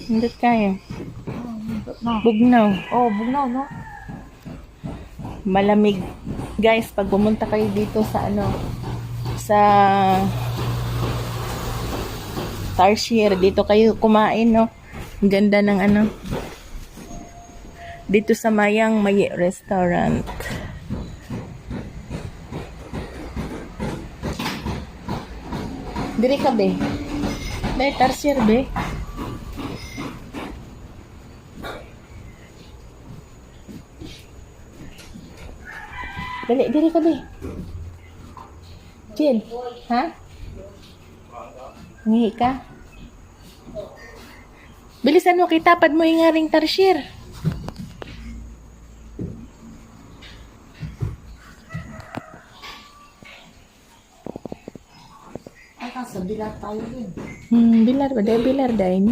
Hindi kaya. No. Bugnaw. Oh, bugnaw, no? Malamig. Guys, pag pumunta kayo dito sa sa Tarsier, dito kayo kumain, no? Ang ganda ng dito sa Mayang May Restaurant. Diri ka, be? Be, Tarsier, be? Dali, diri ka, be? Jill, ha? Ngihi ka? Bilisan mo, kitapad mo yung aring Tarsier. Ay, kasabilat tayo din. Bilar ba? Dahil bilar dahil.